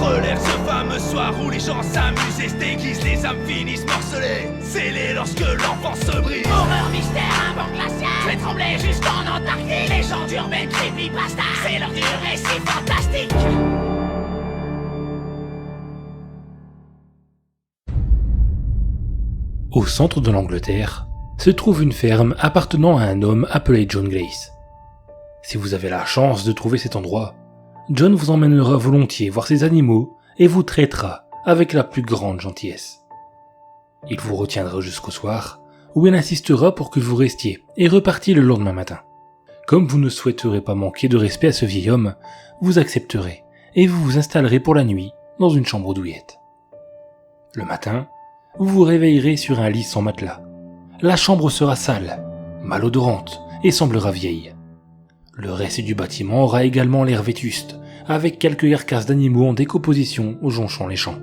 contre l'air, ce fameux soir où les gens s'amusent et se déguisent, les âmes finissent morcelées, scellées lorsque l'enfance se brise. Horreur, mystère, un banc glacial, fait trembler jusqu'en Antarctique. Légende urbaine, creepypasta, c'est l'heure du récit fantastique. Au centre de l'Angleterre se trouve une ferme appartenant à un homme appelé John Glace. Si vous avez la chance de trouver cet endroit, John vous emmènera volontiers voir ses animaux et vous traitera avec la plus grande gentillesse. Il vous retiendra jusqu'au soir, où il insistera pour que vous restiez et repartiez le lendemain matin. Comme vous ne souhaiterez pas manquer de respect à ce vieil homme, vous accepterez et vous vous installerez pour la nuit dans une chambre douillette. Le matin, vous vous réveillerez sur un lit sans matelas. La chambre sera sale, malodorante et semblera vieille. Le reste du bâtiment aura également l'air vétuste, avec quelques carcasses d'animaux en décomposition jonchant les champs.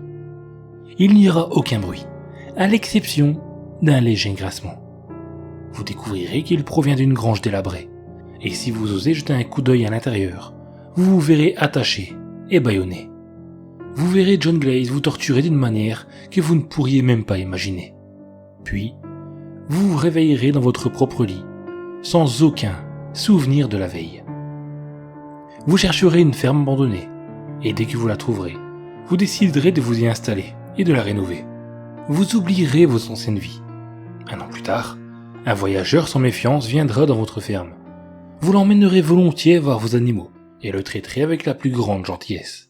Il n'y aura aucun bruit, à l'exception d'un léger grincement. Vous découvrirez qu'il provient d'une grange délabrée, et si vous osez jeter un coup d'œil à l'intérieur, vous vous verrez attaché et bâillonné. Vous verrez John Glace vous torturer d'une manière que vous ne pourriez même pas imaginer. Puis, vous vous réveillerez dans votre propre lit, sans aucun souvenir de la veille. Vous chercherez une ferme abandonnée, et dès que vous la trouverez, vous déciderez de vous y installer et de la rénover. Vous oublierez vos anciennes vies. Un an plus tard, un voyageur sans méfiance viendra dans votre ferme. Vous l'emmènerez volontiers voir vos animaux, et le traiterez avec la plus grande gentillesse.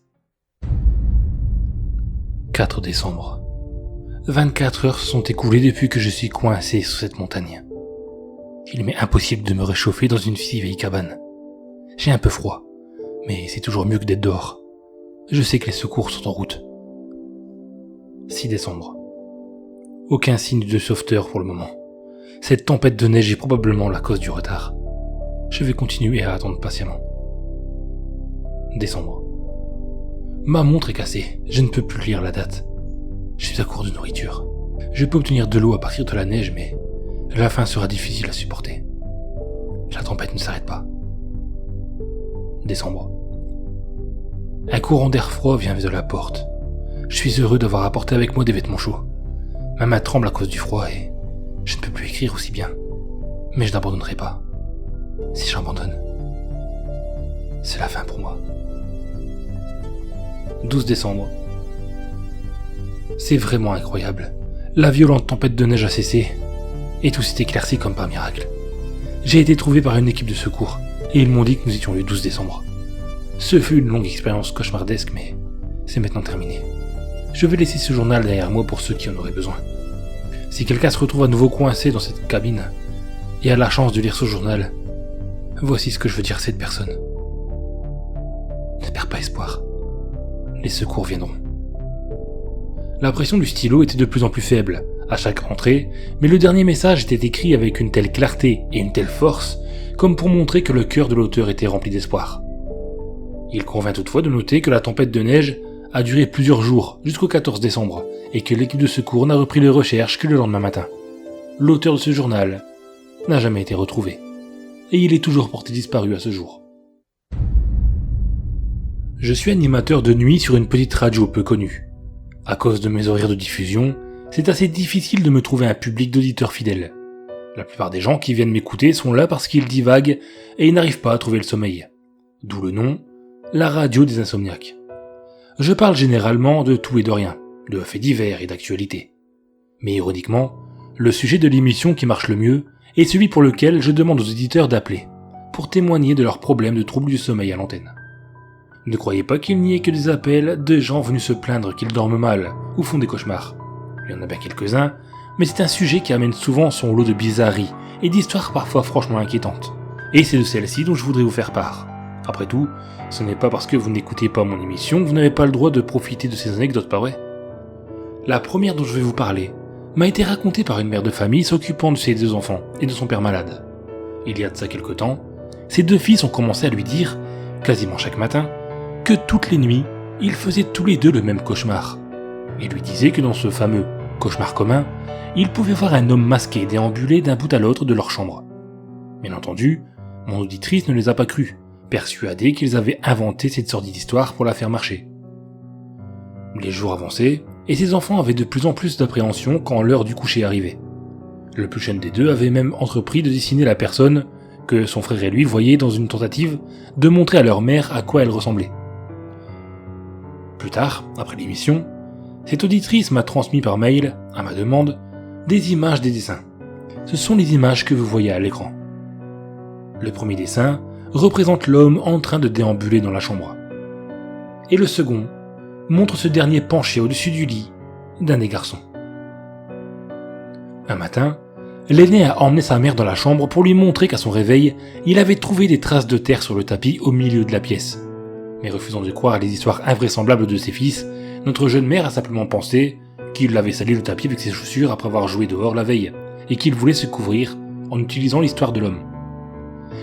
4 décembre. 24 heures se sont écoulées depuis que je suis coincé sur cette montagne. Il m'est impossible de me réchauffer dans une si vieille cabane. J'ai un peu froid, mais c'est toujours mieux que d'être dehors. Je sais que les secours sont en route. 6 décembre. Aucun signe de sauveteur pour le moment. Cette tempête de neige est probablement la cause du retard. Je vais continuer à attendre patiemment. Décembre. Ma montre est cassée, je ne peux plus lire la date. Je suis à court de nourriture. Je peux obtenir de l'eau à partir de la neige, mais la faim sera difficile à supporter. La tempête ne s'arrête pas. Décembre. Un courant d'air froid vient de la porte. Je suis heureux d'avoir apporté avec moi des vêtements chauds. Ma main tremble à cause du froid et je ne peux plus écrire aussi bien. Mais je n'abandonnerai pas. Si j'abandonne, c'est la fin pour moi. 12 décembre. C'est vraiment incroyable. La violente tempête de neige a cessé et tout s'est éclairci comme par miracle. J'ai été trouvé par une équipe de secours et ils m'ont dit que nous étions le 12 décembre. Ce fut une longue expérience cauchemardesque, mais c'est maintenant terminé. Je vais laisser ce journal derrière moi pour ceux qui en auraient besoin. Si quelqu'un se retrouve à nouveau coincé dans cette cabine et a la chance de lire ce journal, voici ce que je veux dire à cette personne. Ne perds pas espoir. Les secours viendront. La pression du stylo était de plus en plus faible à chaque entrée, mais le dernier message était écrit avec une telle clarté et une telle force comme pour montrer que le cœur de l'auteur était rempli d'espoir. Il convient toutefois de noter que la tempête de neige a duré plusieurs jours jusqu'au 14 décembre et que l'équipe de secours n'a repris les recherches que le lendemain matin. L'auteur de ce journal n'a jamais été retrouvé et il est toujours porté disparu à ce jour. Je suis animateur de nuit sur une petite radio peu connue. À cause de mes horaires de diffusion, c'est assez difficile de me trouver un public d'auditeurs fidèles. La plupart des gens qui viennent m'écouter sont là parce qu'ils divaguent et ils n'arrivent pas à trouver le sommeil. D'où le nom, la radio des insomniaques. Je parle généralement de tout et de rien, de faits divers et d'actualités. Mais ironiquement, le sujet de l'émission qui marche le mieux est celui pour lequel je demande aux auditeurs d'appeler, pour témoigner de leurs problèmes de troubles du sommeil à l'antenne. Ne croyez pas qu'il n'y ait que des appels de gens venus se plaindre qu'ils dorment mal ou font des cauchemars. Il y en a bien quelques-uns, mais c'est un sujet qui amène souvent son lot de bizarreries et d'histoires parfois franchement inquiétantes. Et c'est de celles-ci dont je voudrais vous faire part. Après tout, ce n'est pas parce que vous n'écoutez pas mon émission que vous n'avez pas le droit de profiter de ces anecdotes, pas vrai ? La première dont je vais vous parler m'a été racontée par une mère de famille s'occupant de ses 2 enfants et de son père malade. Il y a de ça quelque temps, ses 2 fils ont commencé à lui dire, quasiment chaque matin, que toutes les nuits, ils faisaient tous les 2 le même cauchemar. Ils lui disaient que dans ce fameux cauchemar commun, ils pouvaient voir un homme masqué déambuler d'un bout à l'autre de leur chambre. Bien entendu, mon auditrice ne les a pas crus, persuadée qu'ils avaient inventé cette sordide histoire pour la faire marcher. Les jours avançaient, et ses enfants avaient de plus en plus d'appréhension quand l'heure du coucher arrivait. Le plus jeune des deux avait même entrepris de dessiner la personne que son frère et lui voyaient dans une tentative de montrer à leur mère à quoi elle ressemblait. Plus tard, après l'émission, cette auditrice m'a transmis par mail, à ma demande, des images des dessins. Ce sont les images que vous voyez à l'écran. Le premier dessin représente l'homme en train de déambuler dans la chambre. Et le second montre ce dernier penché au-dessus du lit d'un des garçons. Un matin, l'aîné a emmené sa mère dans la chambre pour lui montrer qu'à son réveil, il avait trouvé des traces de terre sur le tapis au milieu de la pièce. Mais refusant de croire les histoires invraisemblables de ses fils, notre jeune mère a simplement pensé qu'il avait sali le tapis avec ses chaussures après avoir joué dehors la veille, et qu'il voulait se couvrir en utilisant l'histoire de l'homme.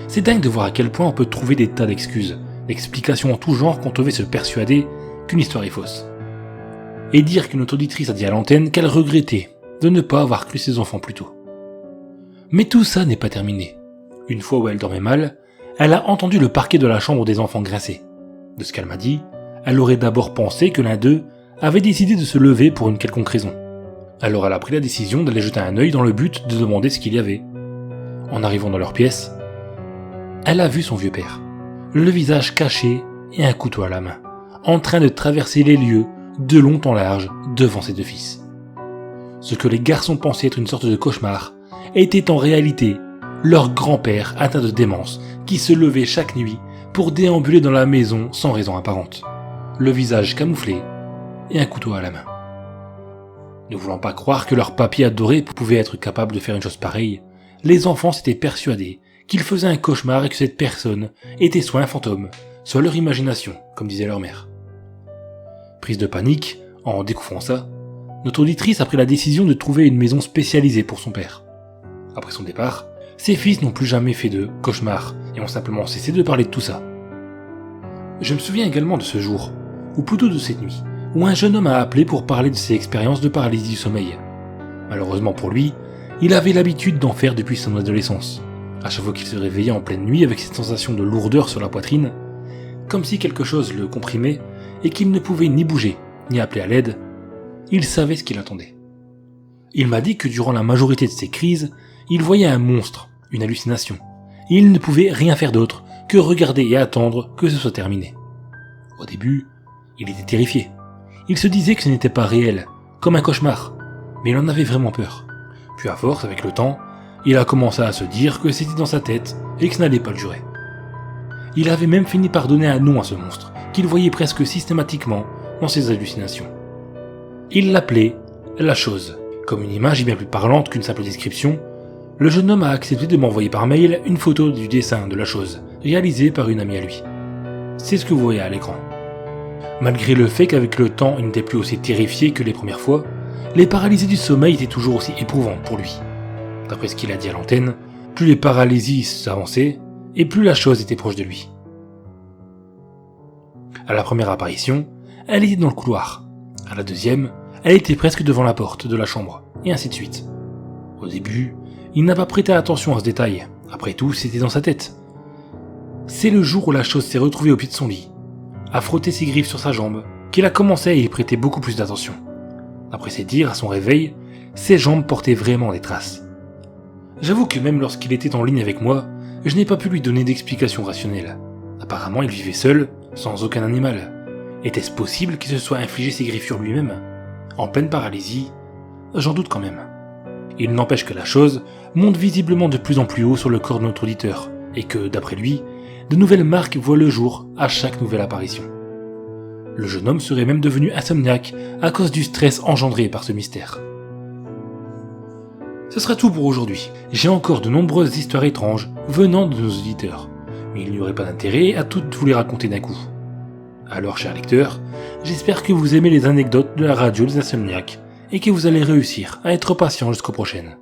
C'est dingue de voir à quel point on peut trouver des tas d'excuses, d'explications en tout genre quand on veut se persuader qu'une histoire est fausse. Et dire que notre auditrice a dit à l'antenne qu'elle regrettait de ne pas avoir cru ses enfants plus tôt. Mais tout ça n'est pas terminé. Une fois où elle dormait mal, elle a entendu le parquet de la chambre des enfants grincer. De ce qu'elle m'a dit, elle aurait d'abord pensé que l'un d'eux avait décidé de se lever pour une quelconque raison. Alors elle a pris la décision d'aller jeter un œil dans le but de demander ce qu'il y avait. En arrivant dans leur pièce, elle a vu son vieux père, le visage caché et un couteau à la main, en train de traverser les lieux de long en large devant ses deux fils. Ce que les garçons pensaient être une sorte de cauchemar était en réalité leur grand-père atteint de démence qui se levait chaque nuit pour déambuler dans la maison sans raison apparente, le visage camouflé et un couteau à la main. Ne voulant pas croire que leur papy adoré pouvait être capable de faire une chose pareille, les enfants s'étaient persuadés qu'ils faisaient un cauchemar et que cette personne était soit un fantôme, soit leur imagination, comme disait leur mère. Prise de panique, en découvrant ça, notre auditrice a pris la décision de trouver une maison spécialisée pour son père. Après son départ, ses fils n'ont plus jamais fait de cauchemar et ont simplement cessé de parler de tout ça. Je me souviens également de ce jour, ou plutôt de cette nuit, où un jeune homme a appelé pour parler de ses expériences de paralysie du sommeil. Malheureusement pour lui, il avait l'habitude d'en faire depuis son adolescence. À chaque fois qu'il se réveillait en pleine nuit avec cette sensation de lourdeur sur la poitrine, comme si quelque chose le comprimait et qu'il ne pouvait ni bouger, ni appeler à l'aide, il savait ce qu'il attendait. Il m'a dit que durant la majorité de ses crises, il voyait un monstre, une hallucination, et il ne pouvait rien faire d'autre que regarder et attendre que ce soit terminé. Au début, il était terrifié. Il se disait que ce n'était pas réel, comme un cauchemar, mais il en avait vraiment peur. Puis à force, avec le temps, il a commencé à se dire que c'était dans sa tête et que ce n'allait pas le durer. Il avait même fini par donner un nom à ce monstre, qu'il voyait presque systématiquement dans ses hallucinations. Il l'appelait la chose. Comme une image est bien plus parlante qu'une simple description, le jeune homme a accepté de m'envoyer par mail une photo du dessin de la chose, réalisé par une amie à lui. C'est ce que vous voyez à l'écran. Malgré le fait qu'avec le temps il n'était plus aussi terrifié que les premières fois, les paralysies du sommeil étaient toujours aussi éprouvantes pour lui. D'après ce qu'il a dit à l'antenne, plus les paralysies s'avançaient, et plus la chose était proche de lui. À la première apparition, elle était dans le couloir. À la deuxième, elle était presque devant la porte de la chambre, et ainsi de suite. Au début, il n'a pas prêté attention à ce détail. Après tout, c'était dans sa tête. C'est le jour où la chose s'est retrouvée au pied de son lit, a frotté ses griffes sur sa jambe, qu'il a commencé à y prêter beaucoup plus d'attention. D'après ses dires, à son réveil, ses jambes portaient vraiment des traces. J'avoue que même lorsqu'il était en ligne avec moi, je n'ai pas pu lui donner d'explication rationnelle. Apparemment, il vivait seul, sans aucun animal. Était-ce possible qu'il se soit infligé ses griffures lui-même ? En pleine paralysie, j'en doute quand même. Il n'empêche que la chose monte visiblement de plus en plus haut sur le corps de notre auditeur, et que, d'après lui, de nouvelles marques voient le jour à chaque nouvelle apparition. Le jeune homme serait même devenu insomniaque à cause du stress engendré par ce mystère. Ce sera tout pour aujourd'hui. J'ai encore de nombreuses histoires étranges venant de nos auditeurs, mais il n'y aurait pas d'intérêt à toutes vous les raconter d'un coup. Alors, chers lecteurs, j'espère que vous aimez les anecdotes de la radio des insomniaques et que vous allez réussir à être patient jusqu'aux prochaines.